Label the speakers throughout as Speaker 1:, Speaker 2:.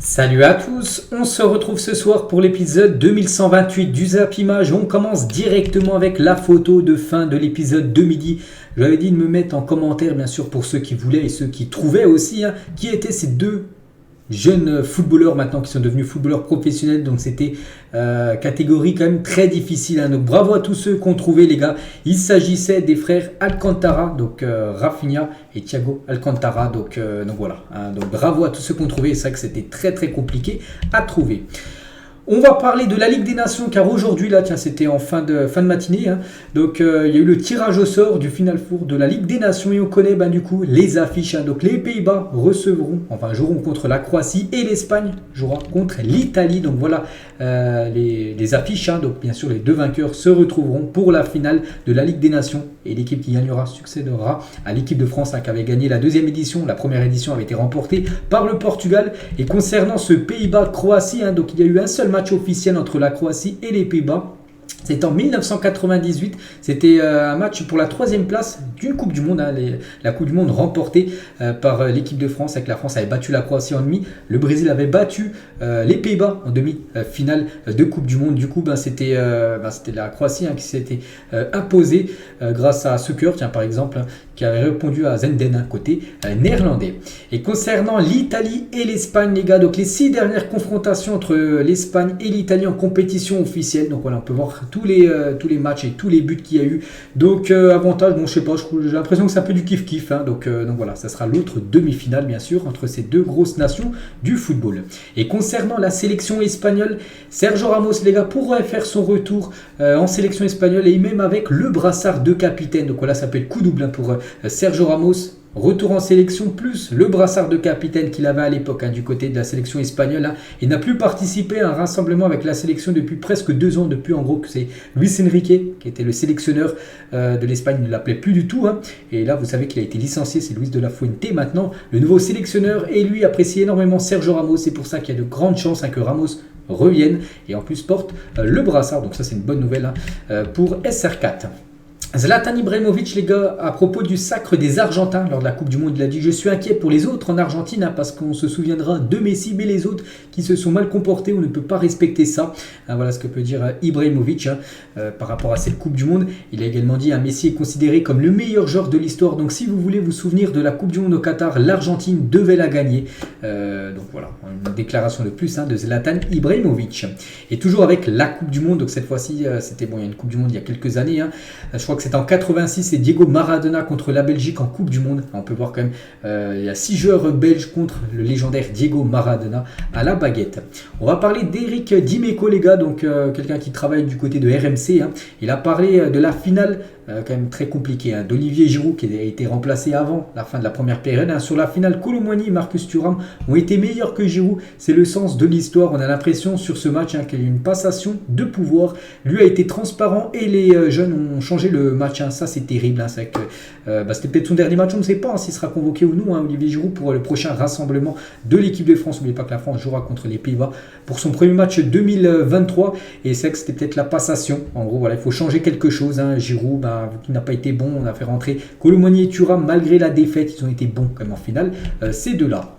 Speaker 1: Salut à tous, on se retrouve ce soir pour l'épisode 2128 du Zap Image. On commence directement avec la photo de fin de l'épisode de midi. J'avais dit de me mettre en commentaire bien sûr pour ceux qui voulaient et ceux qui trouvaient aussi qui étaient ces deux jeunes footballeurs maintenant qui sont devenus footballeurs professionnels. Donc c'était catégorie quand même très difficile. Donc bravo à tous ceux qui ont trouvé les gars. Il s'agissait des frères Alcantara, donc Rafinha et Thiago Alcantara. Donc voilà. Donc bravo à tous ceux qui ont trouvé. C'est vrai que c'était très très compliqué à trouver. On va parler de la Ligue des Nations car aujourd'hui, là, tiens, c'était en fin de matinée. Donc, il y a eu le tirage au sort du Final Four de la Ligue des Nations et on connaît du coup les affiches. Donc, les Pays-Bas joueront contre la Croatie et l'Espagne jouera contre l'Italie. Donc, voilà les affiches. Donc, bien sûr, les deux vainqueurs se retrouveront pour la finale de la Ligue des Nations et l'équipe qui gagnera succédera à l'équipe de France qui avait gagné la deuxième édition. La première édition avait été remportée par le Portugal. Et concernant ce Pays-Bas-Croatie, donc il y a eu un seul match officiel entre la Croatie et les Pays-Bas. C'est en 1998, c'était un match pour la troisième place d'une Coupe du Monde, la Coupe du Monde remportée par l'équipe de France, avec la France avait battu la Croatie en demi, le Brésil avait battu les Pays-Bas en demi-finale de Coupe du Monde. Du coup, c'était la Croatie qui s'était imposée grâce à Suker, par exemple, qui avait répondu à Zenden, côté néerlandais. Et concernant l'Italie et l'Espagne, les gars, donc les 6 dernières confrontations entre l'Espagne et l'Italie en compétition officielle, donc voilà, on peut voir tous les matchs et tous les buts qu'il y a eu. Donc avantage, bon je sais pas, j'ai l'impression que c'est un peu du kiff-kiff. Donc voilà, ça sera l'autre demi-finale bien sûr entre ces deux grosses nations du football. Et concernant la sélection espagnole, Sergio Ramos les gars pourrait faire son retour en sélection espagnole et même avec le brassard de capitaine. Donc voilà, ça peut être coup double pour Sergio Ramos. Retour en sélection plus le brassard de capitaine qu'il avait à l'époque du côté de la sélection espagnole. Il n'a plus participé à un rassemblement avec la sélection depuis presque 2 ans. Depuis en gros que c'est Luis Enrique qui était le sélectionneur de l'Espagne. Il ne l'appelait plus du tout. Et là vous savez qu'il a été licencié. C'est Luis de la Fuente maintenant le nouveau sélectionneur. Et lui apprécie énormément Sergio Ramos. C'est pour ça qu'il y a de grandes chances que Ramos revienne. Et en plus porte le brassard. Donc ça c'est une bonne nouvelle pour SR4. Zlatan Ibrahimovic, les gars, à propos du sacre des Argentins lors de la Coupe du Monde, il a dit « Je suis inquiet pour les autres en Argentine parce qu'on se souviendra de Messi, mais les autres qui se sont mal comportés, on ne peut pas respecter ça. » Voilà ce que peut dire Ibrahimovic par rapport à cette Coupe du Monde. Il a également dit « Messi est considéré comme le meilleur joueur de l'histoire, donc si vous voulez vous souvenir de la Coupe du Monde au Qatar, l'Argentine devait la gagner. » Donc voilà, une déclaration de plus de Zlatan Ibrahimovic. Et toujours avec la Coupe du Monde, donc cette fois-ci, c'était il y a une Coupe du Monde il y a quelques années, je crois que c'est en 86, et Diego Maradona contre la Belgique en Coupe du Monde. On peut voir quand même, il y a 6 joueurs belges contre le légendaire Diego Maradona à la baguette. On va parler d'Eric Dimeco, les gars, donc quelqu'un qui travaille du côté de RMC. Il a parlé de la finale, quand même très compliquée, d'Olivier Giroud qui a été remplacé avant la fin de la première période. Sur la finale, Kolo Muani et Marcus Thuram ont été meilleurs que Giroud. C'est le sens de l'histoire. On a l'impression sur ce match qu'il y a eu une passation de pouvoir. Lui a été transparent et les jeunes ont changé le match. Ça c'est terrible. C'était peut-être son dernier match. On ne sait pas s'il sera convoqué ou non, Olivier Giroud, pour le prochain rassemblement de l'équipe de France. N'oubliez pas que la France jouera contre les Pays-Bas pour son premier match 2023. Et c'est que c'était peut-être la passation. En gros, voilà, il faut changer quelque chose. Giroud, qui n'a pas été bon, on a fait rentrer Kolo Muani et Thuram malgré la défaite. Ils ont été bons quand même en finale, ces deux-là.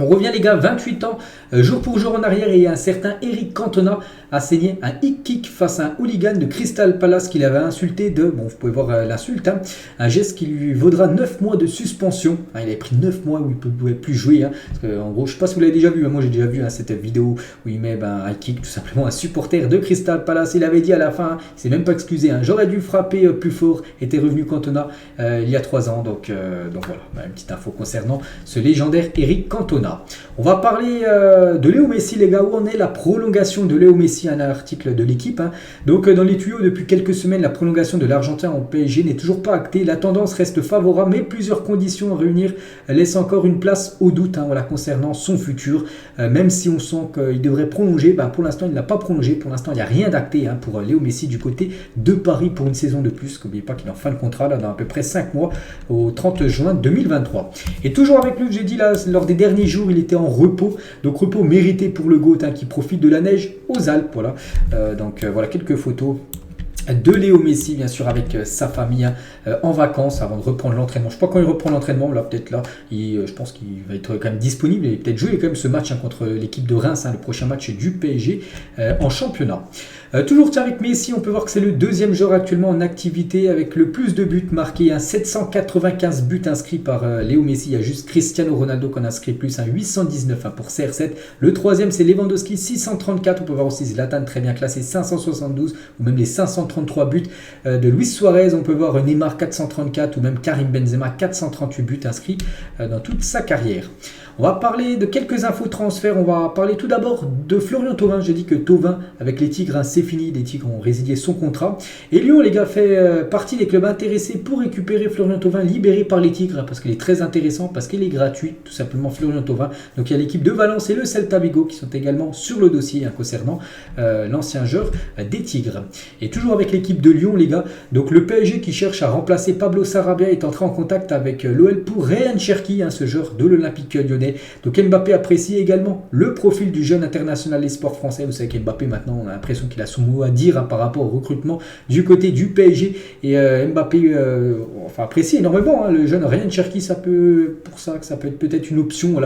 Speaker 1: On revient les gars, 28 ans, jour pour jour en arrière, et un certain Eric Cantona a saigné un hit kick face à un hooligan de Crystal Palace qu'il avait insulté vous pouvez voir l'insulte, un geste qui lui vaudra 9 mois de suspension. Il avait pris 9 mois où il ne pouvait plus jouer. Parce que, en gros, je ne sais pas si vous l'avez déjà vu, moi j'ai déjà vu cette vidéo où il met un kick, tout simplement un supporter de Crystal Palace. Il avait dit à la fin, il ne s'est même pas excusé, j'aurais dû frapper plus fort, était revenu Cantona il y a 3 ans. Donc voilà, une petite info concernant ce légendaire Eric Cantona. On va parler de Léo Messi, les gars. Où en est la prolongation de Léo Messi? Un article de l'équipe. Donc dans les tuyaux depuis quelques semaines, la prolongation de l'Argentin en PSG n'est toujours pas actée. La tendance reste favorable, mais plusieurs conditions à réunir laissent encore une place au doute concernant son futur. Même si on sent qu'il devrait prolonger, pour l'instant il n'a pas prolongé. Pour l'instant il n'y a rien d'acté pour Léo Messi du côté de Paris pour une saison de plus. N'oubliez pas qu'il est en fin de contrat dans à peu près 5 mois au 30 juin 2023. Et toujours avec lui, j'ai dit lors des derniers jours, il était en repos, donc repos mérité pour le GOAT qui profite de la neige aux Alpes. Voilà, voilà quelques photos de Léo Messi, bien sûr, avec sa famille en vacances avant de reprendre l'entraînement. Je ne sais pas quand il reprend l'entraînement, là peut-être là, je pense qu'il va être quand même disponible et peut-être jouer quand même ce match contre l'équipe de Reims, le prochain match du PSG en championnat. Toujours avec Messi, on peut voir que c'est le deuxième joueur actuellement en activité avec le plus de buts marqués, 795 buts inscrits par Léo Messi. Il y a juste Cristiano Ronaldo qu'on a inscrit plus, 819 pour CR7. Le troisième c'est Lewandowski, 634. On peut voir aussi Zlatan très bien classé, 572, ou même les 533 buts de Luis Suarez. On peut voir Neymar 434 ou même Karim Benzema 438 buts inscrits dans toute sa carrière. On va parler de quelques infos transferts. On va parler tout d'abord de Florian Thauvin. J'ai dit que Thauvin avec les Tigres, c'est fini. Les Tigres ont résilié son contrat. Et Lyon, les gars, fait partie des clubs intéressés pour récupérer Florian Thauvin, libéré par les Tigres, parce qu'il est très intéressant, parce qu'il est gratuit, tout simplement Florian Thauvin. Donc il y a l'équipe de Valence et le Celta Vigo qui sont également sur le dossier concernant l'ancien joueur des Tigres. Et toujours avec l'équipe de Lyon, les gars. Donc le PSG qui cherche à remplacer Pablo Sarabia est entré en contact avec l'OL pour Ryan Cherki, ce joueur de l'Olympique Lyonnais. Donc Mbappé apprécie également le profil du jeune international des sports français. Vous savez qu'Mbappé maintenant on a l'impression qu'il a son mot à dire par rapport au recrutement du côté du PSG. Et Mbappé apprécie énormément le jeune Ryan Cherki. Ça peut être peut-être une option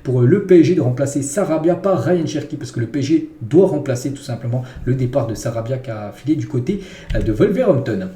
Speaker 1: pour le PSG de remplacer Sarabia par Ryan Cherki, parce que le PSG doit remplacer tout simplement le départ de Sarabia qui a filé du côté de Wolverhampton.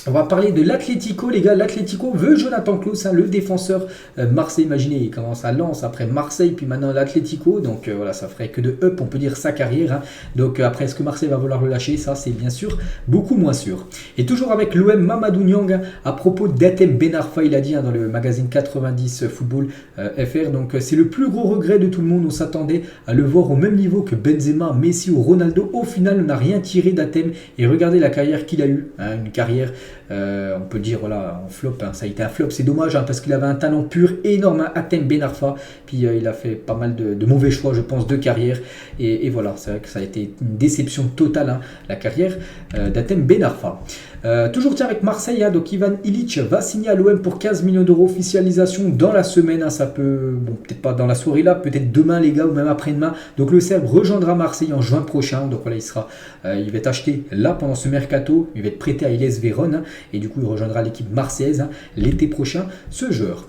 Speaker 1: On va parler de l'Atlético, les gars. L'Atlético veut Jonathan Klaus, le défenseur Marseille. Imaginez, il commence à Lens, après Marseille, puis maintenant l'Atlético. Donc voilà, ça ferait que de up, on peut dire, sa carrière. Donc après, est-ce que Marseille va vouloir le lâcher? Ça, c'est bien sûr beaucoup moins sûr. Et toujours avec l'OM, Mamadou Niang, à propos d'Hatem Ben Arfa, il a dit dans le magazine 90 Football FR. Donc c'est le plus gros regret de tout le monde. On s'attendait à le voir au même niveau que Benzema, Messi ou Ronaldo. Au final, on n'a rien tiré d'Hatem. Et regardez la carrière qu'il a eue. Une carrière... on peut dire voilà en flop, ça a été un flop, c'est dommage parce qu'il avait un talent pur énorme, Hatem Ben Arfa, puis il a fait pas mal de mauvais choix je pense de carrière et voilà, c'est vrai que ça a été une déception totale la carrière d'Hatem Ben Arfa. Toujours avec Marseille, donc Ivan Illich va signer à l'OM pour 15 millions d'euros, officialisation dans la semaine, ça peut, peut-être pas dans la soirée là, peut-être demain les gars, ou même après-demain. Donc le Serbe rejoindra Marseille en juin prochain, donc voilà, il va être acheté là pendant ce mercato, il va être prêté à Illes Vérone, et du coup il rejoindra l'équipe marseillaise l'été prochain, ce joueur.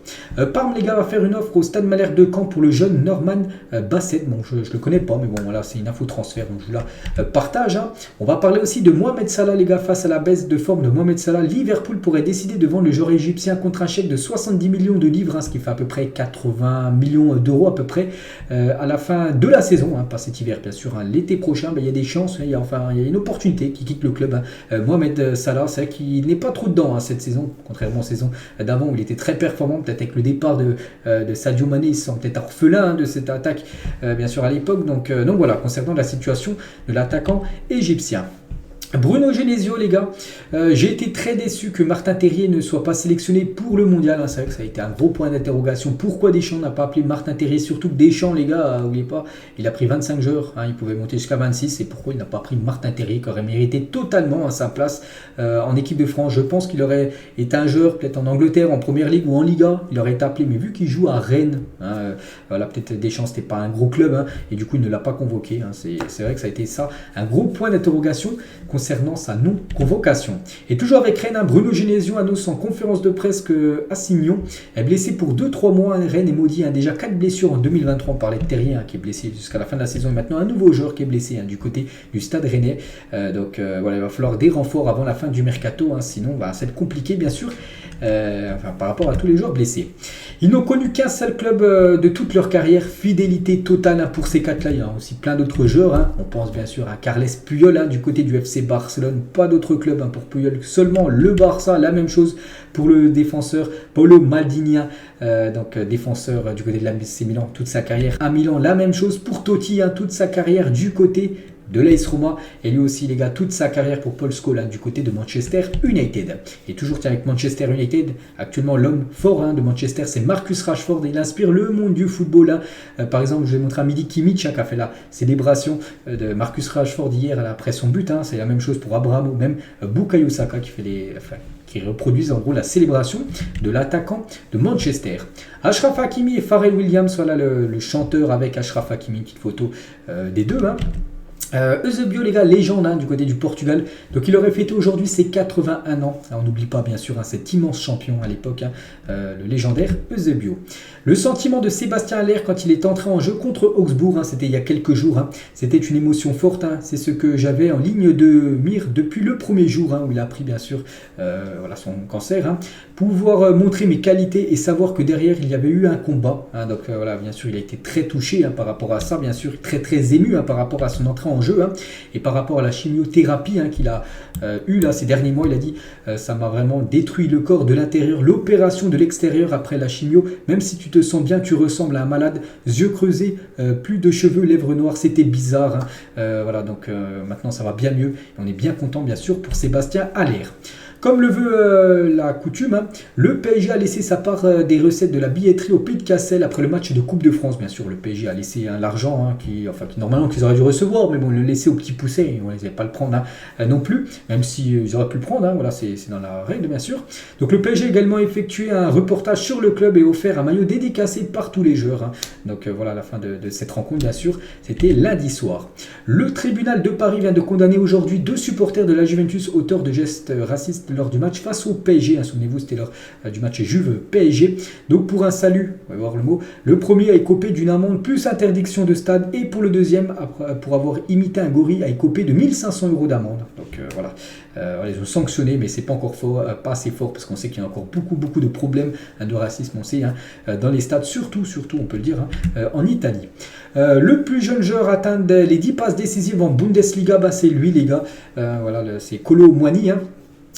Speaker 1: Parme les gars va faire une offre au Stade Malherbe de Caen pour le jeune Norman Basset, bon je le connais pas, mais bon voilà, c'est une info transfert, donc je vous la partage. On va parler aussi de Mohamed Salah les gars, face à la baisse de forme de Mohamed Salah, Liverpool pourrait décider de vendre le joueur égyptien contre un chèque de 70 millions de livres, ce qui fait à peu près 80 millions d'euros à peu près à la fin de la saison, pas cet hiver bien sûr, l'été prochain, il y a des chances, il y a une opportunité qui quitte le club. Mohamed Salah, c'est vrai qu'il n'est pas trop dedans cette saison, contrairement aux saisons d'avant où il était très performant, peut-être avec le départ de Sadio Mané, il se sent peut-être orphelin de cette attaque bien sûr à l'époque, donc voilà, concernant la situation de l'attaquant égyptien. Bruno Genesio les gars, j'ai été très déçu que Martin Terrier ne soit pas sélectionné pour le mondial, c'est vrai que ça a été un gros point d'interrogation, pourquoi Deschamps n'a pas appelé Martin Terrier, surtout que Deschamps les gars, n'oubliez pas, il a pris 25 joueurs, il pouvait monter jusqu'à 26, et pourquoi il n'a pas pris Martin Terrier qui aurait mérité totalement sa place en équipe de France. Je pense qu'il aurait été un joueur peut-être en Angleterre, en Première Ligue ou en Liga, il aurait été appelé, mais vu qu'il joue à Rennes, voilà, peut-être Deschamps c'était pas un gros club, et du coup il ne l'a pas convoqué, c'est vrai que ça a été ça, un gros point d'interrogation concernant sa non-convocation. Et toujours avec Rennes, Bruno Genesio annonce en conférence de presse que Assignon est blessé pour 2-3 mois. Rennes est maudit, déjà 4 blessures en 2023. On parlait de Terrier qui est blessé jusqu'à la fin de la saison et maintenant un nouveau joueur qui est blessé du côté du Stade Rennais. Donc voilà, il va falloir des renforts avant la fin du mercato, sinon ça va être compliqué bien sûr. Par rapport à tous les joueurs blessés. Ils n'ont connu qu'un seul club de toute leur carrière, fidélité totale pour ces quatre-là. Il y a aussi plein d'autres joueurs, on pense bien sûr à Carles Puyol du côté du FC Barcelone, pas d'autres clubs pour Puyol, seulement le Barça, la même chose pour le défenseur Paulo Maldini, donc défenseur du côté de l'AC Milan toute sa carrière à Milan, la même chose pour Totti, toute sa carrière du côté de l'AS Roma, et lui aussi les gars, toute sa carrière pour Paul Scholes du côté de Manchester United. Et toujours avec Manchester United, actuellement l'homme fort de Manchester, c'est Marcus Rashford, il inspire le monde du football. Par exemple, je vais montrer à Midi Kimmich qui a fait la célébration de Marcus Rashford hier après son but, c'est la même chose pour Abraham ou même Bukayo Saka qui reproduisent en gros la célébration de l'attaquant de Manchester. Achraf Hakimi et Pharrell Williams, voilà le chanteur avec Achraf Hakimi, une petite photo des deux. Eusebio, les gars, légende du côté du Portugal. Donc il aurait fêté aujourd'hui ses 81 ans. Alors, on n'oublie pas bien sûr cet immense champion à l'époque, le légendaire Eusebio. Le sentiment de Sébastien Haller quand il est entré en jeu contre Augsbourg, c'était il y a quelques jours. C'était une émotion forte. C'est ce que j'avais en ligne de mire depuis le premier jour où il a appris bien sûr son cancer. Pouvoir montrer mes qualités et savoir que derrière il y avait eu un combat. Donc voilà, bien sûr il a été très touché par rapport à ça, bien sûr très très ému par rapport à son entrée en jeu et par rapport à la chimiothérapie qu'il a eu là ces derniers mois. Il a dit ça m'a vraiment détruit le corps de l'intérieur, l'opération de l'extérieur après la chimio. Même si tu te sens bien, tu ressembles à un malade, yeux creusés, plus de cheveux, lèvres noires, c'était bizarre. Voilà, donc maintenant ça va bien mieux et on est bien content bien sûr pour Sébastien Haller. Comme le veut la coutume, le PSG a laissé sa part des recettes de la billetterie au Pays de Cassel après le match de Coupe de France. Bien sûr, le PSG a laissé l'argent qui normalement qu'ils auraient dû recevoir, mais bon, le laisser au petit pousset, et on ne les avait pas le prendre non plus, même s'ils auraient pu le prendre. Voilà, c'est dans la règle, bien sûr. Donc le PSG a également effectué un reportage sur le club et offert un maillot dédicacé par tous les joueurs. Donc voilà, la fin de cette rencontre, bien sûr, c'était lundi soir. Le tribunal de Paris vient de condamner aujourd'hui 2 supporters de la Juventus auteurs de gestes racistes lors du match face au PSG. Souvenez-vous, c'était lors du match Juve-PSG. Donc pour un salut, on va voir le mot, le premier a écopé d'une amende plus interdiction de stade, et pour le deuxième, pour avoir imité un gorille, a écopé de 1 500 € d'amende. Donc voilà, ils ont sanctionné, mais c'est pas encore pas assez fort, parce qu'on sait qu'il y a encore beaucoup de problèmes de racisme, on sait, dans les stades, surtout on peut le dire, en Italie. Le plus jeune joueur à atteindre les 10 passes décisives en Bundesliga, c'est lui les gars, voilà, c'est Kolo Muani,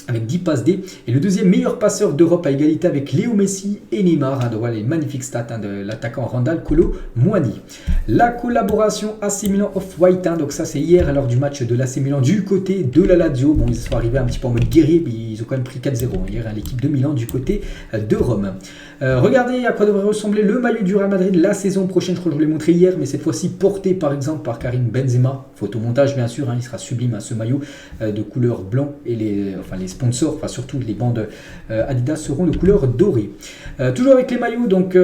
Speaker 1: avec 10 passes D, et le deuxième meilleur passeur d'Europe à égalité avec Léo Messi et Neymar. Donc voilà les magnifiques stats de l'attaquant Randal Kolo Muani. La collaboration AC Milan Off-White, donc ça c'est hier lors du match de l'AC Milan du côté de la Lazio. Bon, ils sont arrivés un petit peu en mode guerrier, mais ils ont quand même pris 4-0 hier l'équipe de Milan du côté de Rome. Regardez à quoi devrait ressembler le maillot du Real Madrid la saison prochaine. Je crois que je vous l'ai montré hier, mais cette fois-ci porté par exemple par Karim Benzema. Photomontage bien sûr, il sera sublime ce maillot de couleur blanc, et les sponsors, surtout les bandes Adidas seront de couleur dorée. Toujours avec les maillots, donc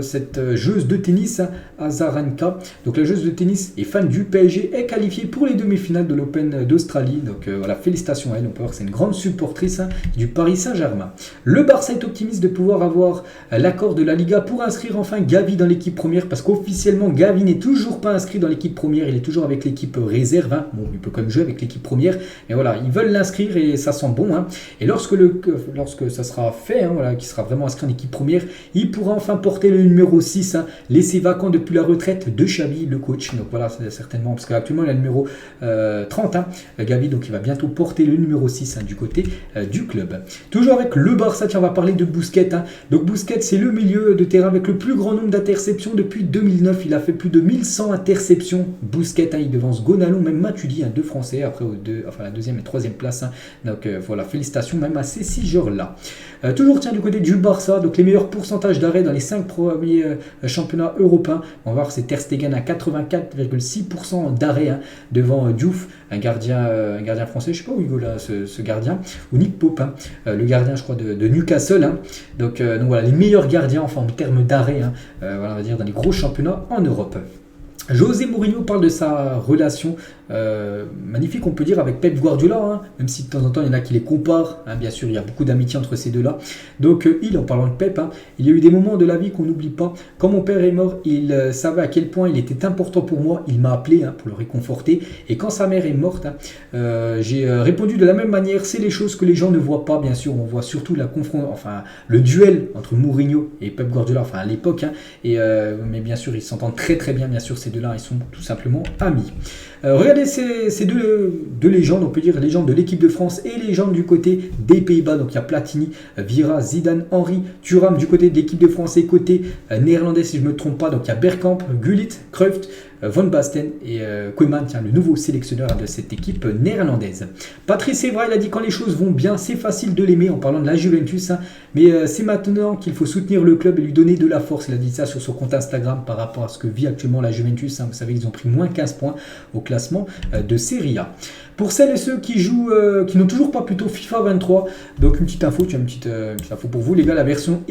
Speaker 1: cette joueuse de tennis Azarenka, donc la joueuse de tennis et fan du PSG, est qualifiée pour les demi-finales de l'Open d'Australie. Donc voilà, félicitations à elle, on peut voir que c'est une grande supportrice du Paris Saint-Germain. Le Barça est optimiste de pouvoir avoir l'accord de la Liga pour inscrire enfin Gavi dans l'équipe première, parce qu'officiellement Gavi n'est toujours pas inscrit dans l'équipe première, il est toujours avec l'équipe réserve. Bon, il peut quand même jouer avec l'équipe première, mais voilà, ils veulent l'inscrire et ça sent bon. Et lorsque ça sera fait, qu'il sera vraiment inscrit en équipe première, il pourra enfin porter le numéro 6, laissé vacant depuis la retraite de Xavi, le coach. Donc voilà, c'est certainement, parce qu'actuellement il a le numéro 30, Gavi, donc il va bientôt porter le numéro 6 du côté du club. Toujours avec le Barça, on va parler de Busquets. Donc Busquets, c'est le milieu de terrain avec le plus grand nombre d'interceptions depuis 2009. Il a fait plus de 1100 interceptions. Busquets, il devance Gonalon, même Matuidi, 2 Français, après la deuxième et troisième place. Donc voilà, félicitations même à ces 6 joueurs-là. Toujours du côté du Barça, donc les meilleurs pourcentages d'arrêt dans les 5 premiers championnats européens. On va voir, c'est Ter Stegen à 84,6% d'arrêt devant Diouf, un gardien français, je ne sais pas où il go là, ce gardien, ou Nick Pope, le gardien je crois de Newcastle. Donc voilà, les meilleurs gardiens en termes d'arrêt, voilà, on va dire dans les gros championnats en Europe. José Mourinho parle de sa relation magnifique, on peut dire, avec Pep Guardiola, même si de temps en temps il y en a qui les comparent, bien sûr il y a beaucoup d'amitié entre ces deux-là. Donc en parlant de Pep, il y a eu des moments de la vie qu'on n'oublie pas. Quand mon père est mort, il savait à quel point il était important pour moi, il m'a appelé pour le réconforter, et quand sa mère est morte, j'ai répondu de la même manière. C'est les choses que les gens ne voient pas, bien sûr, on voit surtout le duel entre Mourinho et Pep Guardiola, à l'époque, mais bien sûr ils s'entendent très très bien, bien sûr ces deux-là, ils sont tout simplement amis. Regardez ces deux légendes, on peut dire légendes de l'équipe de France et légendes du côté des Pays-Bas. Donc il y a Platini, Vieira, Zidane, Henry, Thuram du côté de l'équipe de France et côté néerlandais si je ne me trompe pas. Donc il y a Bergkamp, Gullit, Cruyff, Van Basten et Koeman, le nouveau sélectionneur de cette équipe néerlandaise. Patrice Evra, il a dit quand les choses vont bien, c'est facile de l'aimer en parlant de la Juventus, mais c'est maintenant qu'il faut soutenir le club et lui donner de la force. Il a dit ça sur son compte Instagram par rapport à ce que vit actuellement la Juventus. Vous savez, ils ont pris moins 15 points au classement de Serie A. Pour celles et ceux qui jouent, qui n'ont toujours pas plutôt FIFA 23, donc une petite info, tu as une petite info pour vous les gars, la version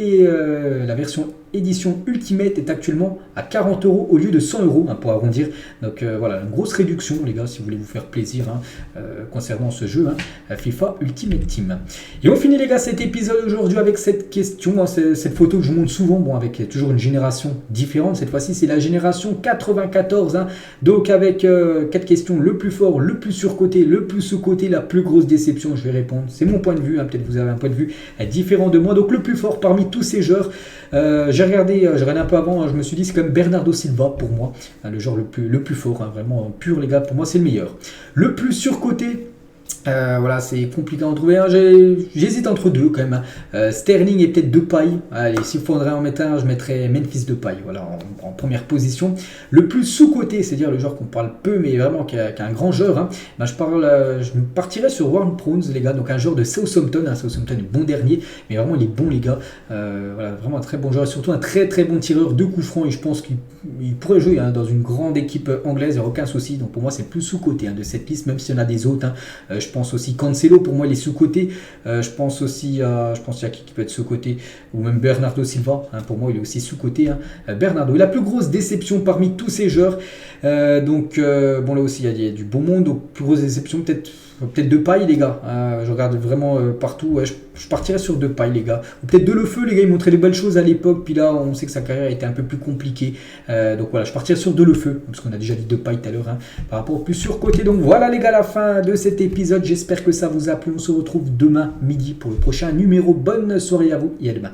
Speaker 1: édition Ultimate est actuellement à 40 € au lieu de 100 € hein, pour arrondir. Donc voilà, une grosse réduction les gars si vous voulez vous faire plaisir hein, concernant ce jeu hein, FIFA Ultimate Team. Et on finit les gars cet épisode aujourd'hui avec cette question, hein, cette photo que je montre souvent, bon avec toujours une génération différente, cette fois-ci c'est la génération 94, hein, donc avec 4 questions, le plus fort, le plus surcoté, le plus sous-coté, la plus grosse déception, je vais répondre, c'est mon point de vue, hein, peut-être vous avez un point de vue différent de moi, donc le plus fort parmi tous ces joueurs, j'ai regardé un peu avant, hein, je me suis dit c'est comme Bernardo Silva pour moi, hein, le joueur le plus fort, hein, vraiment pur les gars, pour moi c'est le meilleur. Le plus surcoté, voilà, c'est compliqué à en trouver. J'hésite entre deux quand même. Sterling et peut-être Depay. Allez, s'il faudrait en mettre un, je mettrais Memphis Depay. Voilà, en première position. Le plus sous-coté, c'est-à-dire le joueur qu'on parle peu, mais vraiment qui est un grand joueur. Hein. Ben, je partirais sur Warren Prowse, les gars. Donc un joueur de Southampton. Hein. Southampton est bon dernier, mais vraiment il est bon, les gars. Voilà, vraiment un très bon joueur, et surtout un très très bon tireur de coups francs. Et je pense qu'il pourrait jouer hein, dans une grande équipe anglaise. Il n'y a aucun souci. Donc pour moi, c'est le plus sous-coté hein, de cette liste, même s'il y en a des autres. Hein. Je pense aussi Cancelo, pour moi il est sous-coté. Je pense aussi qu'il y a qui peut être sous-coté, ou même Bernardo Silva, hein, pour moi il est aussi sous-coté. Hein. Bernardo, la plus grosse déception parmi tous ces joueurs. Bon là aussi il y a du beau monde, donc plus grosse déception peut-être Depay les gars. Je regarde vraiment partout. Ouais, je partirais sur Depay les gars. Ou peut-être Delefeu les gars, il montrait des belles choses à l'époque, puis là on sait que sa carrière était un peu plus compliquée. Donc voilà, je partirais sur Delefeu, parce qu'on a déjà dit Depay tout à l'heure, hein, par rapport au plus surcoté. Donc voilà les gars, la fin de cet épisode. J'espère que ça vous a plu. On se retrouve demain midi pour le prochain numéro. Bonne soirée à vous et à demain.